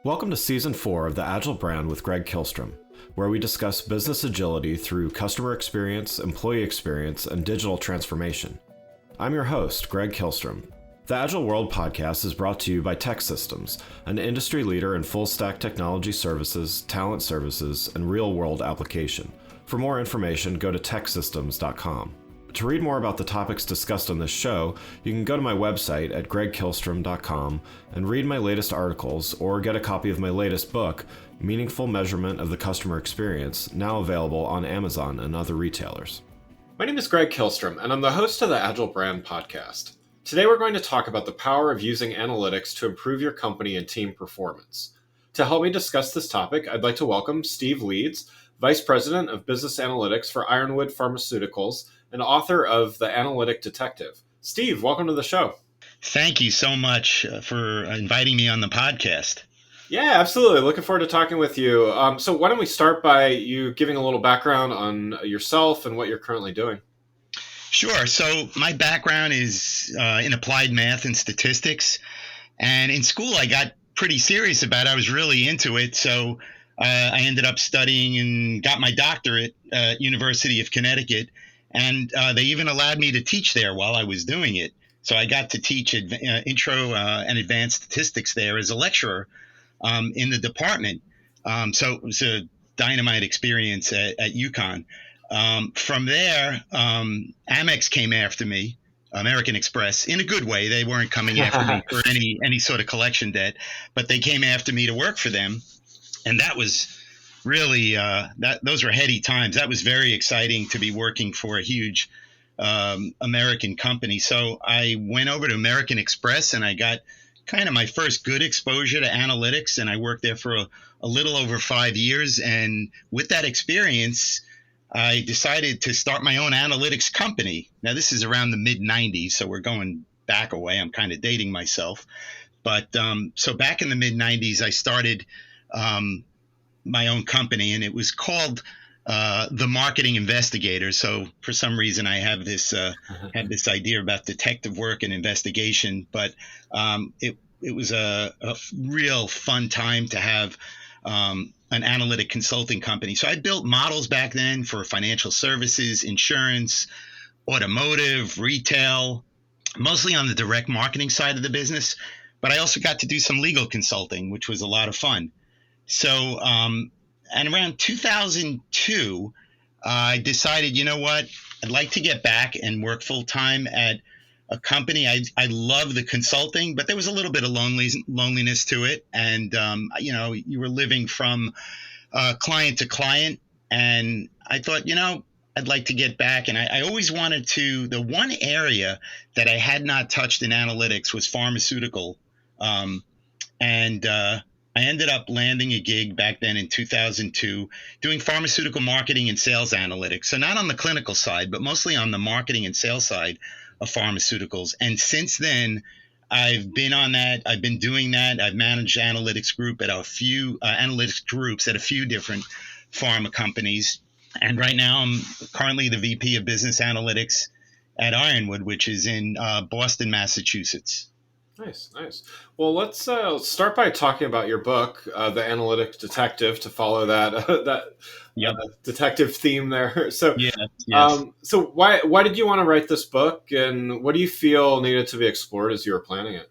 Welcome to Season 4 of the Agile Brand with Greg Kihlstrom, where we discuss business agility through customer experience, employee experience, and digital transformation. I'm your host, Greg Kihlstrom. The Agile World podcast is brought to you by TEKsystems, an industry leader in full-stack technology services, talent services, and real-world application. For more information, go to teksystems.com. To read more about the topics discussed on this show, you can go to my website at gregkihlstrom.com and read my latest articles or get a copy of my latest book, Meaningful Measurement of the Customer Experience, now available on Amazon and other retailers. My name is Greg Kihlstrom, and I'm the host of the Agile Brand podcast. Today we're going to talk about the power of using analytics to improve your company and team performance. To help me discuss this topic, I'd like to welcome Steve Leeds, Vice President of Business Analytics for Ironwood Pharmaceuticals, and author of The Analytic Detective. Steve, welcome to the show. Thank you so much for inviting me on the podcast. Yeah, absolutely. Looking forward to talking with you. So why don't we start by you giving a little background on yourself and what you're currently doing? Sure. So my background is in applied math and statistics. And in school, I got pretty serious about it. I was really into it. So I ended up studying and got my doctorate at University of Connecticut. And they even allowed me to teach there while I was doing it. So I got to teach intro and advanced statistics there as a lecturer in the department. So it was a dynamite experience at UConn. From there, Amex came after me, American Express, in a good way. They weren't coming after me for any sort of collection debt, but they came after me to work for them. And that was really, those were heady times. That was very exciting to be working for a huge American company. So I went over to American Express and I got kind of my first good exposure to analytics. And I worked there for a little over 5 years. And with that experience, I decided to start my own analytics company. Now, this is around the mid-90s, so we're going back a way. I'm kind of dating myself. But so back in the mid-90s, I started my own company, and it was called The Marketing Investigator. So for some reason, I have this idea about detective work and investigation. But it was a real fun time to have an analytic consulting company. So I built models back then for financial services, insurance, automotive, retail, mostly on the direct marketing side of the business. But I also got to do some legal consulting, which was a lot of fun. So, and around 2002, I decided, you know what, I'd like to get back and work full time at a company. I love the consulting, but there was a little bit of loneliness to it. And, you were living from client to client. And I thought, I'd like to get back. And I always wanted to, the one area that I had not touched in analytics was pharmaceutical. I ended up landing a gig back then in 2002 doing pharmaceutical marketing and sales analytics. So not on the clinical side, but mostly on the marketing and sales side of pharmaceuticals. And since then, I've been on that. I've been doing that. I've managed analytics groups at a few different pharma companies. And right now, I'm currently the VP of Business Analytics at Ironwood, which is in Boston, Massachusetts. Nice. Well, let's start by talking about your book, The Analytic Detective, to follow that detective theme there. So, yes. So why did you want to write this book, and what do you feel needed to be explored as you were planning it?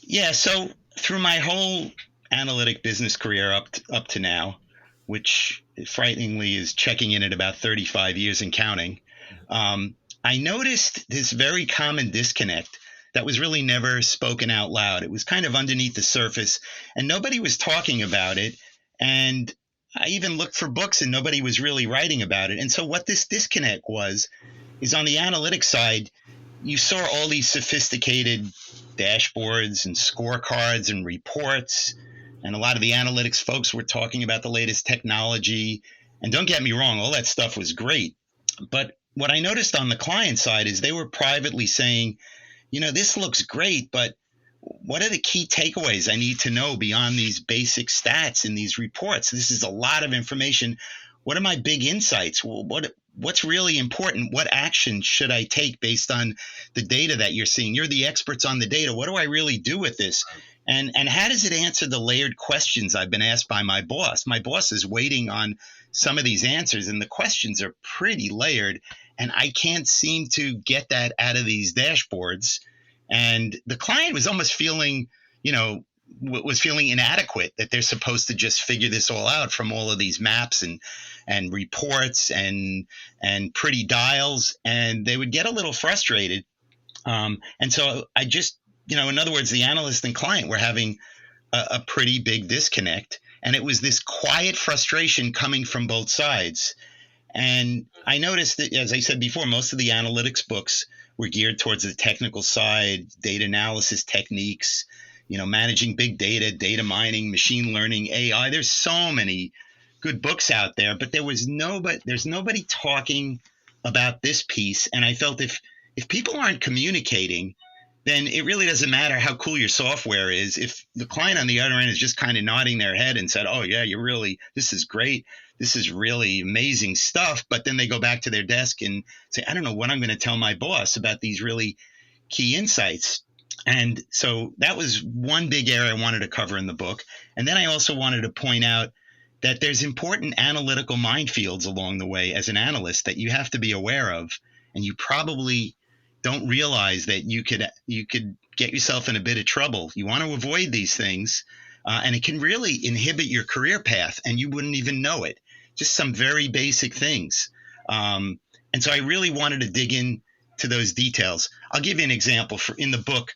Yeah. So through my whole analytic business career up to now, which frighteningly is checking in at about 35 years and counting, I noticed this very common disconnect that was really never spoken out loud. It was kind of underneath the surface, and nobody was talking about it. And I even looked for books, and nobody was really writing about it. And so what this disconnect is on the analytics side, you saw all these sophisticated dashboards and scorecards and reports, and a lot of the analytics folks were talking about the latest technology. And don't get me wrong, all that stuff was great. But what I noticed on the client side is they were privately saying, this looks great, but what are the key takeaways I need to know beyond these basic stats in these reports? This is a lot of information. What are my big insights? What's really important? What action should I take based on the data that you're seeing? You're the experts on the data. What do I really do with this? And how does it answer the layered questions I've been asked by my boss? My boss is waiting on some of these answers, and the questions are pretty layered, and I can't seem to get that out of these dashboards. And the client was almost feeling, was feeling inadequate, that they're supposed to just figure this all out from all of these maps and reports and pretty dials, and they would get a little frustrated. And so I just, in other words, the analyst and client were having a pretty big disconnect. And it was this quiet frustration coming from both sides. And I noticed that, as I said before, most of the analytics books were geared towards the technical side, data analysis techniques, managing big data, data mining, machine learning, AI. There's so many good books out there, but there's nobody talking about this piece. And I felt if people aren't communicating, then it really doesn't matter how cool your software is. If the client on the other end is just kind of nodding their head and said, oh yeah, this is great. This is really amazing stuff. But then they go back to their desk and say, I don't know what I'm going to tell my boss about these really key insights. And so that was one big area I wanted to cover in the book. And then I also wanted to point out that there's important analytical minefields along the way as an analyst that you have to be aware of. And you probably don't realize that you could get yourself in a bit of trouble. You want to avoid these things, and it can really inhibit your career path, and you wouldn't even know it. Just some very basic things. And so I really wanted to dig in to those details. I'll give you an example. In the book,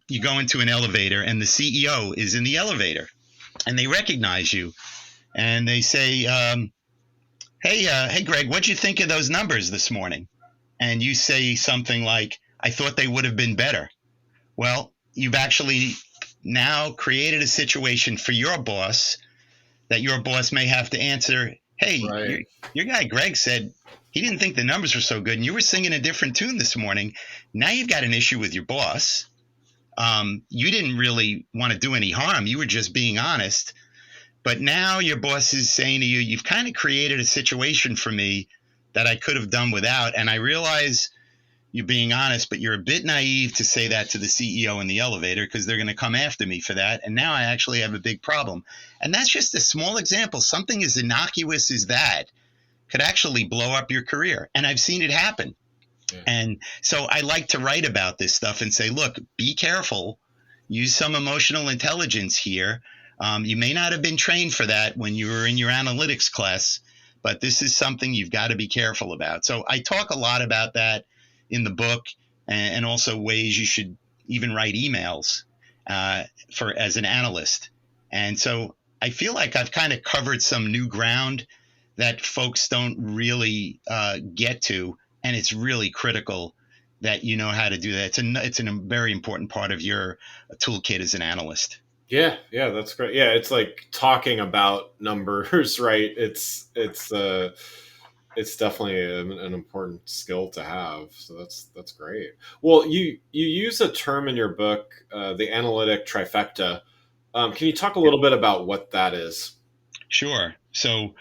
you go into an elevator, and the CEO is in the elevator, and they recognize you, and they say, hey, Greg, what'd you think of those numbers this morning? And you say something like, I thought they would have been better. Well, you've actually now created a situation for your boss that your boss may have to answer, hey, Right. your guy Greg said he didn't think the numbers were so good, and you were singing a different tune this morning. Now you've got an issue with your boss. You didn't really want to do any harm. You were just being honest. But now your boss is saying to you, you've kind of created a situation for me that I could have done without. And I realize you're being honest, but you're a bit naive to say that to the CEO in the elevator, because they're going to come after me for that. And now I actually have a big problem. And that's just a small example. Something as innocuous as that could actually blow up your career. And I've seen it happen. Yeah. And so I like to write about this stuff and say, look, be careful. Use some emotional intelligence here. You may not have been trained for that when you were in your analytics class, but this is something you've got to be careful about. So I talk a lot about that in the book, and also ways you should even write emails as an analyst. And so I feel like I've kind of covered some new ground that folks don't really get to, and it's really critical that you know how to do that. It's a very important part of your toolkit as an analyst. Yeah, that's great. Yeah, it's like talking about numbers, right? It's definitely an important skill to have. So that's great. Well, you use a term in your book, the analytic trifecta. Can you talk a little bit about what that is? Sure. So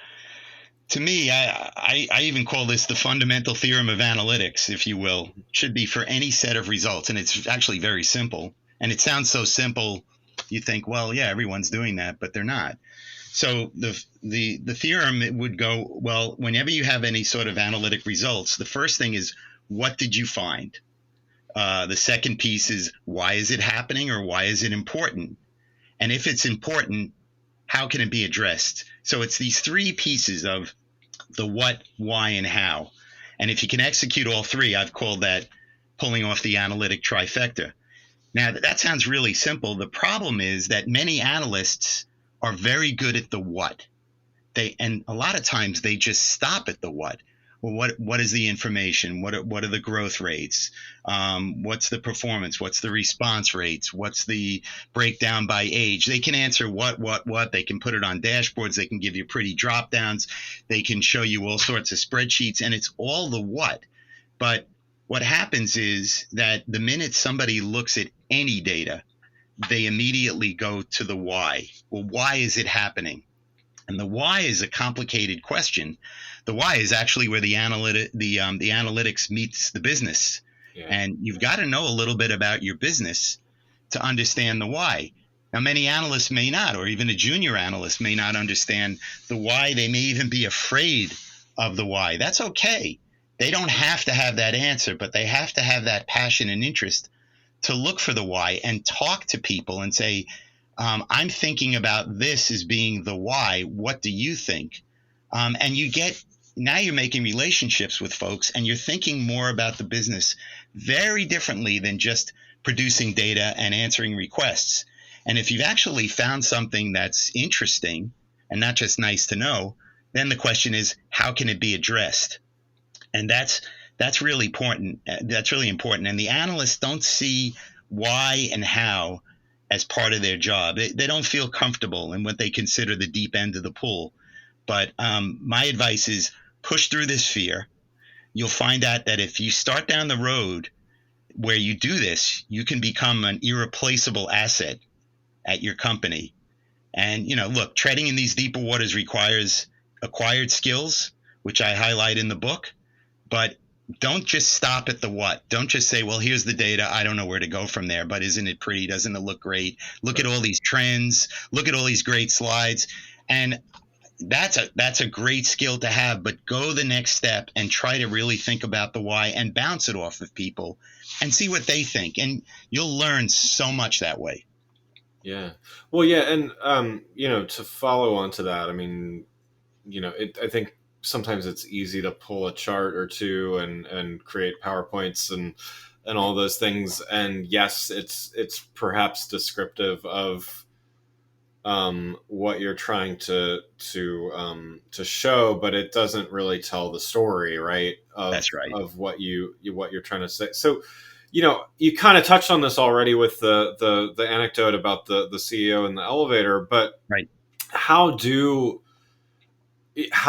to me, I even call this the fundamental theorem of analytics, if you will. It should be for any set of results, and it's actually very simple. And it sounds so simple, you think, well, yeah, everyone's doing that, but they're not. So the theorem, it would go, well, whenever you have any sort of analytic results, the first thing is, what did you find? The second piece is, why is it happening, or why is it important? And if it's important, how can it be addressed? So it's these three pieces of the what, why, and how. And if you can execute all three, I've called that pulling off the analytic trifecta. Now, that sounds really simple. The problem is that many analysts are very good at the what. And a lot of times they just stop at the what. Well, what is the information? What are the growth rates? What's the performance? What's the response rates? What's the breakdown by age? They can answer what. They can put it on dashboards. They can give you pretty drop downs. They can show you all sorts of spreadsheets, and it's all the what. But what happens is that the minute somebody looks at any data, they immediately go to the why. Well, why is it happening? And the why is a complicated question. The why is actually where the analytics meets the business. Yeah. And you've got to know a little bit about your business to understand the why. Now, many analysts may not, or even a junior analyst may not understand the why. They may even be afraid of the why. That's okay. They don't have to have that answer, but they have to have that passion and interest to look for the why and talk to people and say, I'm thinking about this as being the why. What do you think? And now you're making relationships with folks and you're thinking more about the business very differently than just producing data and answering requests. And if you've actually found something that's interesting and not just nice to know, then the question is, how can it be addressed? And that's really important. That's really important. And the analysts don't see why and how as part of their job. They don't feel comfortable in what they consider the deep end of the pool. But my advice is push through this fear. You'll find out that if you start down the road where you do this, you can become an irreplaceable asset at your company. And, look, treading in these deeper waters requires acquired skills, which I highlight in the book. But don't just stop at the what. Don't just say, well, here's the data. I don't know where to go from there. But isn't it pretty? Doesn't it look great? Look at all these trends. Look at all these great slides. And that's a great skill to have. But go the next step and try to really think about the why and bounce it off of people and see what they think. And you'll learn so much that way. Yeah. Well, yeah. And, to follow on to that, I mean, I think sometimes it's easy to pull a chart or two and create PowerPoints and all those things. And yes, it's perhaps descriptive of what you're trying to show, but it doesn't really tell the story, right? That's right. Of what you're trying to say. So, you kind of touched on this already with the anecdote about the CEO in the elevator, but right. How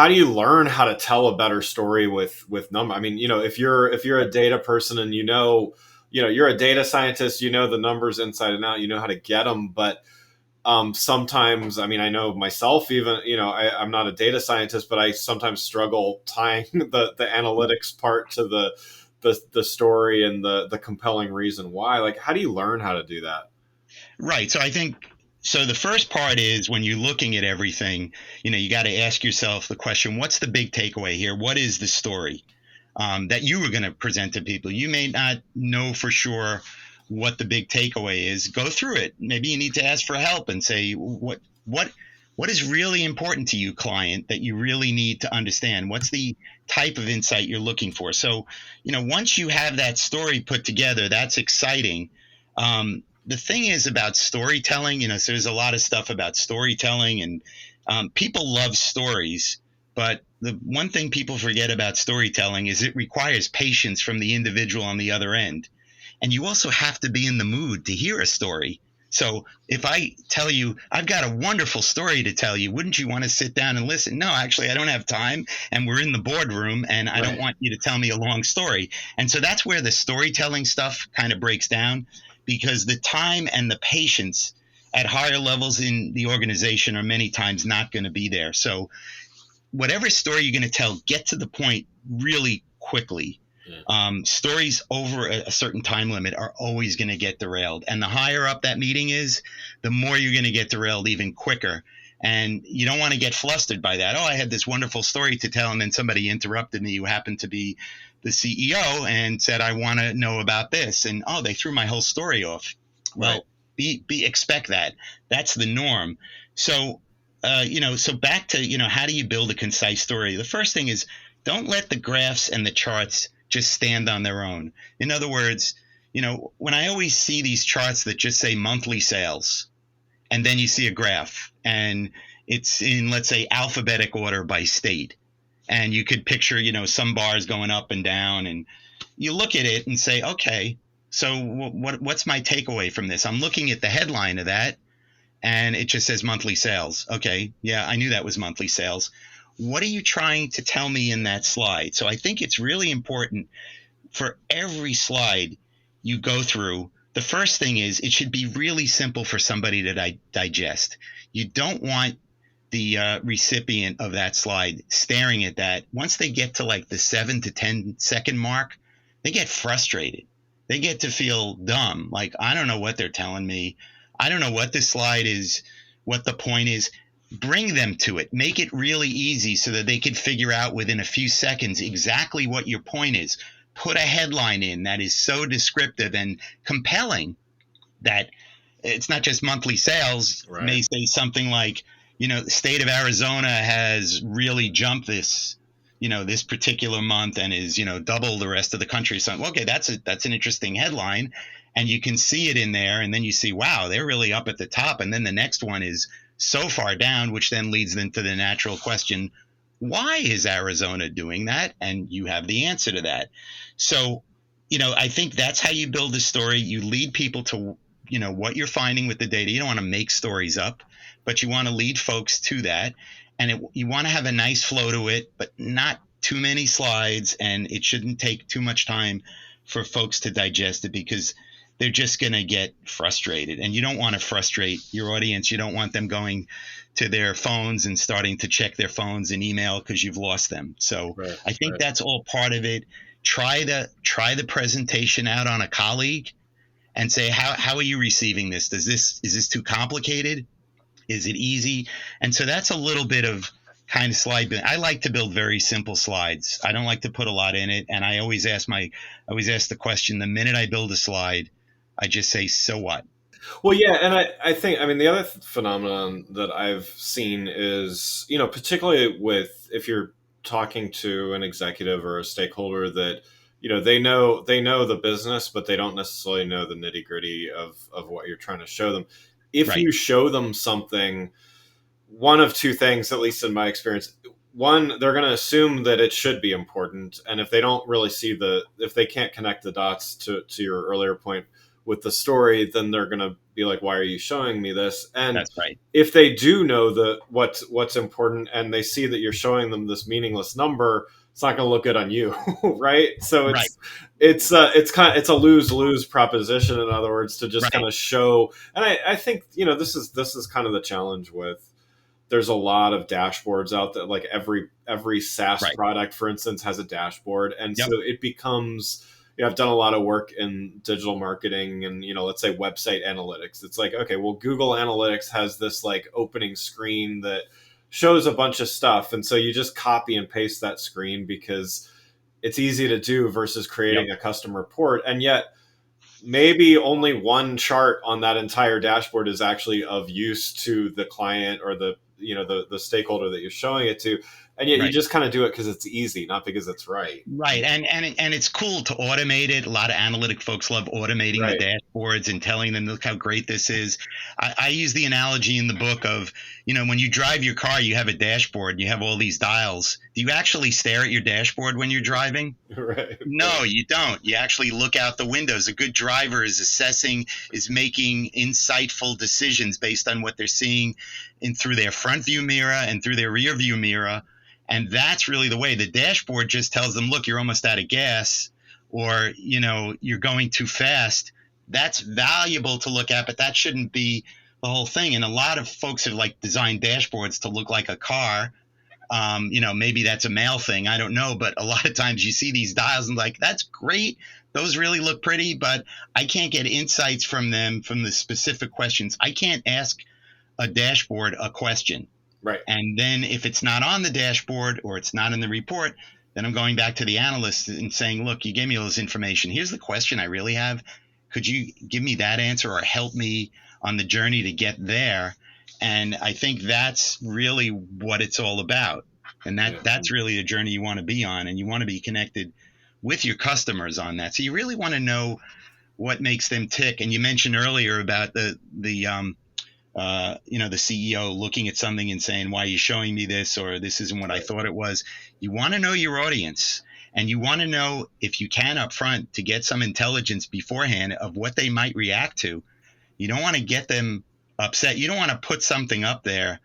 do you learn how to tell a better story with number? I mean, if you're a data person and you're a data scientist, the numbers inside and out, how to get them. But sometimes, I mean, I know myself, even, I'm not a data scientist, but I sometimes struggle tying the analytics part to the story and the compelling reason why. Like, how do you learn how to do that? Right. So the first part is when you're looking at everything, you got to ask yourself the question, what's the big takeaway here? What is the story that you were going to present to people? You may not know for sure what the big takeaway is. Go through it. Maybe you need to ask for help and say, what is really important to you, client, that you really need to understand? What's the type of insight you're looking for? So, once you have that story put together, that's exciting. The thing is about storytelling, so there's a lot of stuff about storytelling, and people love stories. But the one thing people forget about storytelling is it requires patience from the individual on the other end. And you also have to be in the mood to hear a story. So if I tell you, I've got a wonderful story to tell you, wouldn't you want to sit down and listen? No, actually, I don't have time. And we're in the boardroom and I don't want you to tell me a long story. And so that's where the storytelling stuff kind of breaks down, because the time and the patience at higher levels in the organization are many times not going to be there. So whatever story you're going to tell, get to the point really quickly. Stories over a certain time limit are always going to get derailed. And the higher up that meeting is, the more you're going to get derailed even quicker. And you don't want to get flustered by that. Oh, I had this wonderful story to tell, and then somebody interrupted me who happened to be the CEO and said, I want to know about this. And, oh, they threw my whole story off. Well, expect that. That's the norm. So, so back to, how do you build a concise story? The first thing is, don't let the graphs and the charts just stand on their own. In other words, when I always see these charts that just say monthly sales, and then you see a graph and it's in, let's say, alphabetic order by state, and you could picture, some bars going up and down, and you look at it and say, okay, so what's my takeaway from this? I'm looking at the headline of that, and it just says monthly sales. Okay, yeah, I knew that was monthly sales. What are you trying to tell me in that slide? So I think it's really important for every slide you go through. The first thing is it should be really simple for somebody to digest. You don't want the recipient of that slide staring at that. Once they get to like the 7 to 10 second mark, they get frustrated. they get to feel dumb. Like, I don't know what they're telling me. I don't know what this slide is, what the point is. Bring them to it. Make it really easy so that they can figure out within a few seconds exactly what your point is. Put a headline in that is so descriptive and compelling that it's not just monthly sales. Right. May say something like, the state of Arizona has really jumped this, this particular month and is, double the rest of the country. So, okay, that's an interesting headline, and you can see it in there, and then you see, wow, they're really up at the top, and then the next one is so far down, which then leads them to the natural question, why is Arizona doing that? And you have the answer to that. So, I think that's how you build a story. You lead people to what you're finding with the data. You don't want to make stories up, but you want to lead folks to that. And you want to have a nice flow to it, but not too many slides. And it shouldn't take too much time for folks to digest it, because they're just going to get frustrated. And you don't want to frustrate your audience. You don't want them going to their phones and starting to check their phones and email because you've lost them. So right, I think that's all part of it. Try the presentation out on a colleague and say, how are you receiving this? Is this too complicated? Is it easy? And so that's a little bit of kind of slide. I like to build very simple slides. I don't like to put a lot in it. And I always ask the question, the minute I build a slide, I just say, so what? Well, yeah. And I think, the other phenomenon that I've seen is, particularly if you're talking to an executive or a stakeholder that, they know the business, but they don't necessarily know the nitty gritty of what you're trying to show them. If you show them something, one of two things, at least in my experience: one, they're going to assume that it should be important. And if they don't really if they can't connect the dots to your earlier point with the story, then they're going to be like, why are you showing me this? And that's right. If they do know what's important, and they see that you're showing them this meaningless number, it's not going to look good on you. Right. So it's a lose-lose proposition, in other words, to just kind of show. And I think, this is kind of the challenge with, there's a lot of dashboards out there. Like every SaaS product, for instance, has a dashboard. And so it becomes, I've done a lot of work in digital marketing and, let's say website analytics. It's like, okay, well, Google Analytics has this like opening screen that shows a bunch of stuff. And so you just copy and paste that screen because it's easy to do versus creating a custom report. And yet maybe only one chart on that entire dashboard is actually of use to the client or the stakeholder that you're showing it to. And yet you just kind of do it because it's easy, not because it's right. Right. And it's cool to automate it. A lot of analytic folks love automating the dashboards and telling them, look how great this is. I use the analogy in the book of, when you drive your car, you have a dashboard, you have all these dials. Do you actually stare at your dashboard when you're driving? Right. No, you don't. You actually look out the windows. A good driver is making insightful decisions based on what they're seeing through their front view mirror and through their rear view mirror. And that's really the way. The dashboard just tells them, look, you're almost out of gas, or, you're going too fast. That's valuable to look at, but that shouldn't be the whole thing. And a lot of folks have designed dashboards to look like a car. Maybe that's a male thing. I don't know. But a lot of times you see these dials and that's great. Those really look pretty, but I can't get insights from them from the specific questions. I can't ask a dashboard a question. Right. And then if it's not on the dashboard or it's not in the report, then I'm going back to the analyst and saying, look, you gave me all this information. Here's the question I really have. Could you give me that answer or help me on the journey to get there? And I think that's really what it's all about. And that's really the journey you want to be on. And you want to be connected with your customers on that. So you really want to know what makes them tick. And you mentioned earlier about the CEO looking at something and saying, why are you showing me this? Or this isn't what I thought it was. You want to know your audience, and you want to know, if you can up front, to get some intelligence beforehand of what they might react to. You don't want to get them upset. You don't want to put something up there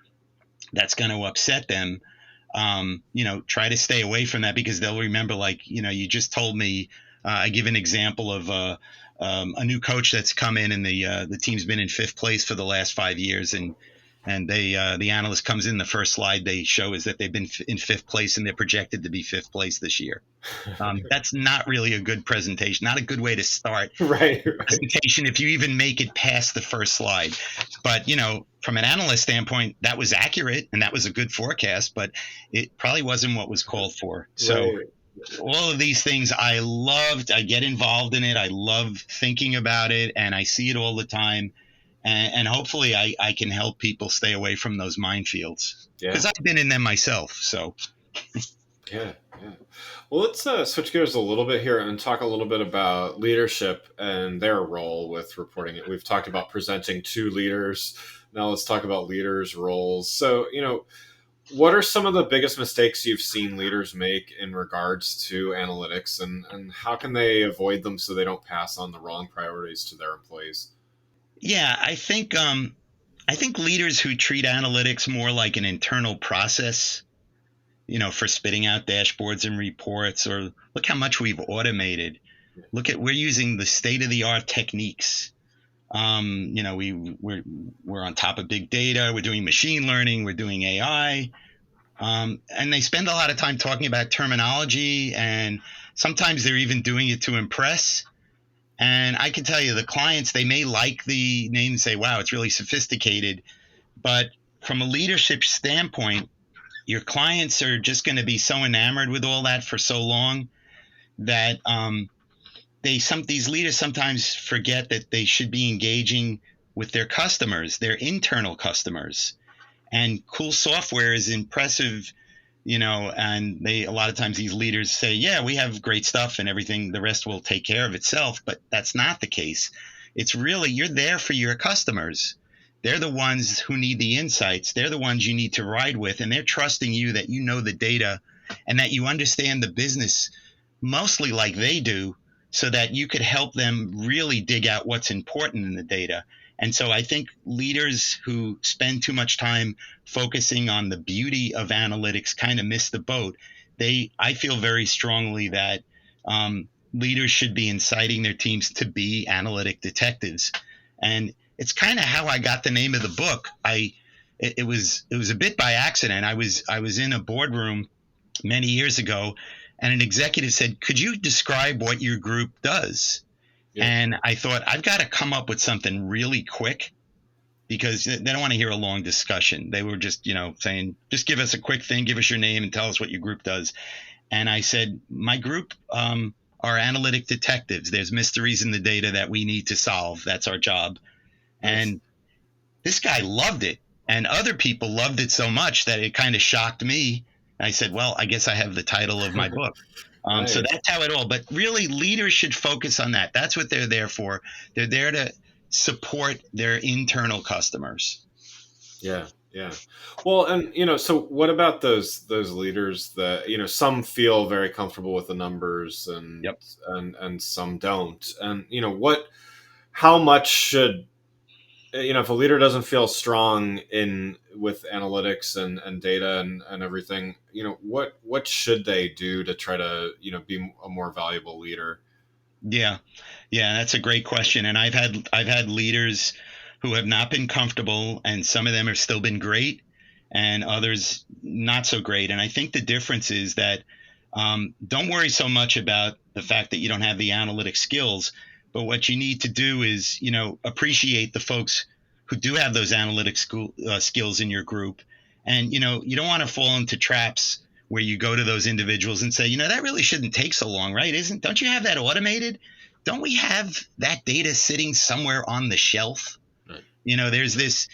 that's going to upset them. Try to stay away from that, because they'll remember, you just told me, I give an example of a new coach that's come in, and the team's been in 5th place for the last 5 years. And And the analyst comes in, the first slide they show is that they've been in fifth place and they're projected to be fifth place this year. That's not really a good presentation, not a good way to start Right, a right. presentation if you even make it past the first slide. But, from an analyst standpoint, that was accurate and that was a good forecast, but it probably wasn't what was called for. So Right. all of these things I loved. I get involved in it. I love thinking about it, and I see it all the time. And hopefully I can help people stay away from those minefields Yeah. because I've been in them myself. So Yeah, yeah. Well, let's switch gears a little bit here and talk a little bit about leadership and their role with reporting it. We've talked about presenting to leaders. Now let's talk about leaders' roles. So, what are some of the biggest mistakes you've seen leaders make in regards to analytics, and how can they avoid them so they don't pass on the wrong priorities to their employees? yeah, I think leaders who treat analytics more like an internal process, for spitting out dashboards and reports, or look how much we've automated. We're using the state of the art techniques. We're on top of big data. We're doing machine learning. We're doing AI. And they spend a lot of time talking about terminology, and sometimes they're even doing it to impress. And I can tell you, the clients, they may like the name and say, wow, it's really sophisticated. But from a leadership standpoint, your clients are just going to be so enamored with all that for so long that these leaders sometimes forget that they should be engaging with their customers, their internal customers. And cool software is impressive, and a lot of times these leaders say, yeah, we have great stuff and everything, the rest will take care of itself. But that's not the case. It's really, you're there for your customers. They're the ones who need the insights. They're the ones you need to ride with, and they're trusting you that you know the data and that you understand the business mostly like they do, so that you could help them really dig out what's important in the data. And so I think leaders who spend too much time focusing on the beauty of analytics kind of miss the boat. I feel very strongly that leaders should be inciting their teams to be analytic detectives. And it's kind of how I got the name of the book. It was a bit by accident. I was in a boardroom many years ago, and an executive said, "Could you describe what your group does?" Yeah. And I thought, I've got to come up with something really quick, because they don't want to hear a long discussion. They were just, saying, just give us a quick thing, give us your name and tell us what your group does. And I said, my group are analytic detectives. There's mysteries in the data that we need to solve. That's our job. Nice. And this guy loved it. And other people loved it so much that it kind of shocked me. I said, well, I guess I have the title of my book. So Nice. that's how it all. But really, leaders should focus on that. That's what they're there for. They're there to support their internal customers. Yeah, yeah. Well, and so what about those leaders that some feel very comfortable with the numbers and Yep. and some don't, and how much should if a leader doesn't feel strong in with analytics and data and everything, what should they do to try to be a more valuable leader? Yeah. Yeah, that's a great question. And I've had leaders who have not been comfortable, and some of them have still been great, and others not so great. And I think the difference is that don't worry so much about the fact that you don't have the analytic skills, but what you need to do is, appreciate the folks who do have those analytic skills in your group. And, you don't want to fall into traps where you go to those individuals and say, that really shouldn't take so long, right? Don't you have that automated? Don't we have that data sitting somewhere on the shelf? Right. There's this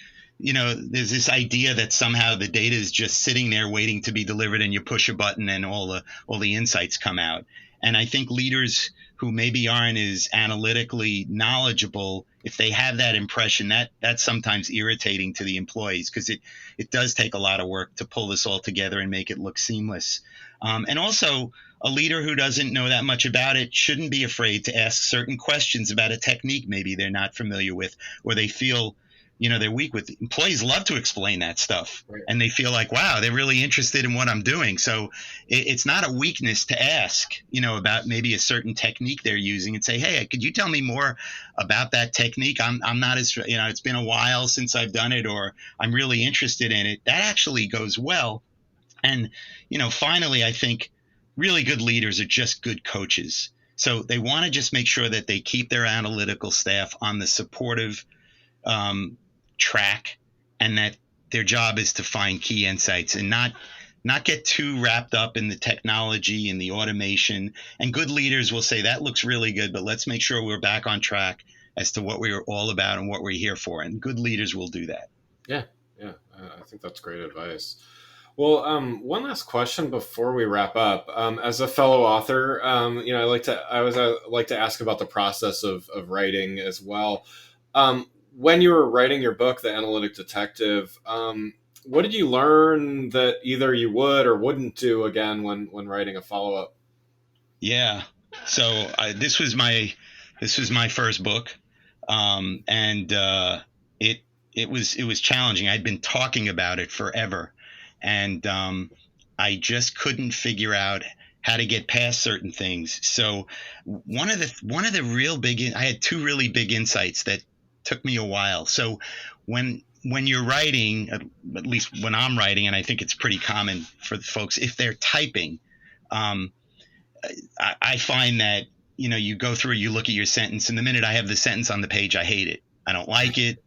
idea that somehow the data is just sitting there waiting to be delivered, and you push a button and all the insights come out. And I think leaders who maybe aren't as analytically knowledgeable, if they have that impression, that's sometimes irritating to the employees, because it does take a lot of work to pull this all together and make it look seamless. And also, a leader who doesn't know that much about it shouldn't be afraid to ask certain questions about a technique maybe they're not familiar with, or they feel their week with. Employees love to explain that stuff, Right. and they feel like, wow, they're really interested in what I'm doing. So it's not a weakness to ask, about maybe a certain technique they're using and say, hey, could you tell me more about that technique? I'm not as, it's been a while since I've done it, or I'm really interested in it. That actually goes well. And, finally, I think really good leaders are just good coaches. So they want to just make sure that they keep their analytical staff on the supportive track, and that their job is to find key insights and not get too wrapped up in the technology and the automation. And good leaders will say that looks really good, but let's make sure we're back on track as to what we're all about and what we're here for. And good leaders will do that. Yeah, I think that's great advice. Well, one last question before we wrap up. As a fellow author, I like to ask about the process of writing as well. When you were writing your book, The Analytic Detective, what did you learn that either you would or wouldn't do again when writing a follow up? Yeah. So this was my first book, and it was challenging. I'd been talking about it forever, and I just couldn't figure out how to get past certain things. So one of the real big, I had two really big insights that took me a while. So when you're writing, at least when I'm writing, and I think it's pretty common for the folks, if they're typing, I find that, you go through, you look at your sentence, and the minute I have the sentence on the page, I hate it. I don't like it.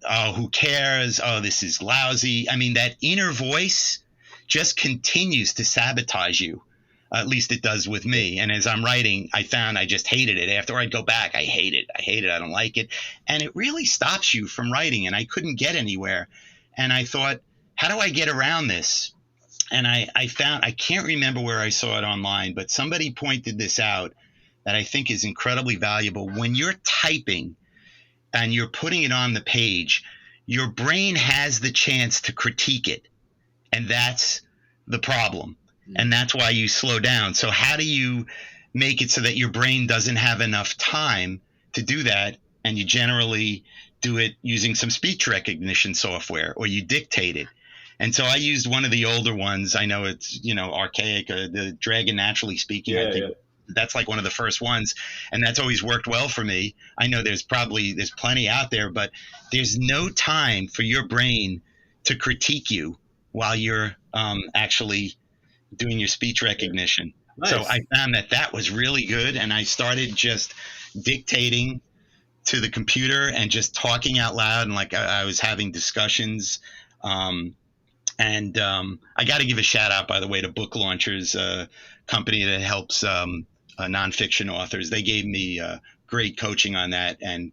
Oh, who cares? Oh, this is lousy. I mean, that inner voice just continues to sabotage you. At least it does with me. And as I'm writing, I found I just hated it. After I'd go back, I hate it. I don't like it. And it really stops you from writing. And I couldn't get anywhere. And I thought, how do I get around this? And I found, I can't remember where I saw it online, but somebody pointed this out that I think is incredibly valuable. When you're typing and you're putting it on the page, your brain has the chance to critique it. And that's the problem. And that's why you slow down. So how do you make it so that your brain doesn't have enough time to do that? And you generally do it using some speech recognition software, or you dictate it. And so I used one of the older ones. I know it's, archaic, the Dragon Naturally Speaking. I think that's like one of the first ones. And that's always worked well for me. I know there's plenty out there, but there's no time for your brain to critique you while you're actually doing your speech recognition. Nice. So I found that was really good. And I started just dictating to the computer and just talking out loud. And like I was having discussions. And I got to give a shout out, by the way, to Book Launchers, a company that helps nonfiction authors. They gave me great coaching on that. And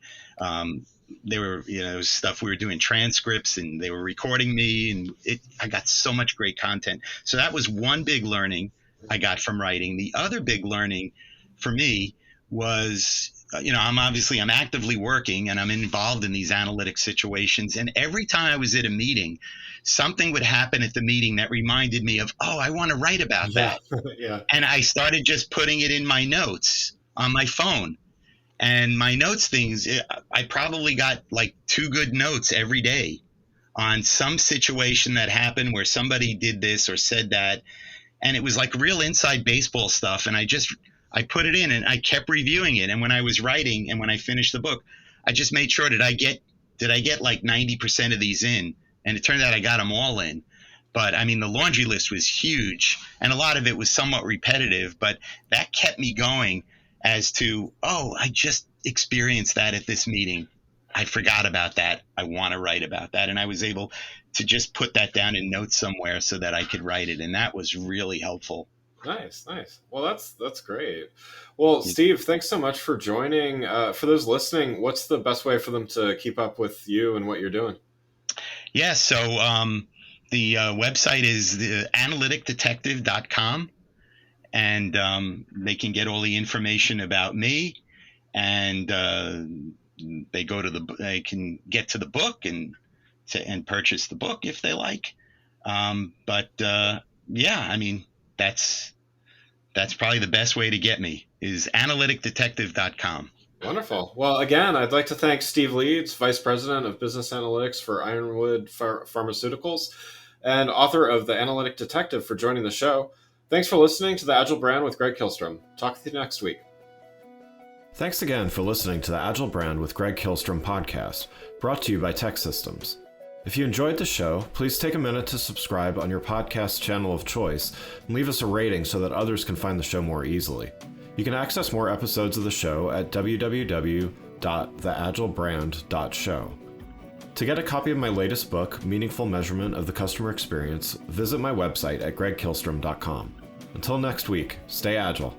they were, it was stuff we were doing transcripts, and they were recording me, and I got so much great content. So that was one big learning I got from writing. The other big learning for me was, I'm actively working, and I'm involved in these analytic situations. And every time I was at a meeting, something would happen at the meeting that reminded me of, oh, I want to write about that. Yeah. And I started just putting it in my notes on my phone. And my notes things, I probably got like 2 good notes every day on some situation that happened where somebody did this or said that. And it was like real inside baseball stuff. And I put it in, and I kept reviewing it. And when I was writing and when I finished the book, I just made sure, did I get like 90% of these in? And it turned out I got them all in. But I mean, the laundry list was huge, and a lot of it was somewhat repetitive, but that kept me going as to, oh, I just experienced that at this meeting. I forgot about that. I want to write about that. And I was able to just put that down in notes somewhere so that I could write it. And that was really helpful. Nice. Well, that's great. Well, Steve, thanks so much for joining. For those listening, what's the best way for them to keep up with you and what you're doing? Yeah. So the website is the analyticdetective.com. And they can get all the information about me, and they can get to the book and purchase the book if they like. Yeah, I mean, that's probably the best way to get me is analyticdetective.com. Wonderful. Well, again, I'd like to thank Steve Leeds, Vice President of Business Analytics for Ironwood Pharmaceuticals and author of the Analytic Detective, for joining the show. Thanks for listening to The Agile Brand with Greg Kihlstrom. Talk with you next week. Thanks again for listening to the Agile Brand with Greg Kihlstrom podcast, brought to you by Tech Systems. If you enjoyed the show, please take a minute to subscribe on your podcast channel of choice and leave us a rating so that others can find the show more easily. You can access more episodes of the show at www.theagilebrand.show. To get a copy of my latest book, Meaningful Measurement of the Customer Experience, visit my website at gregkihlstrom.com. Until next week, stay agile.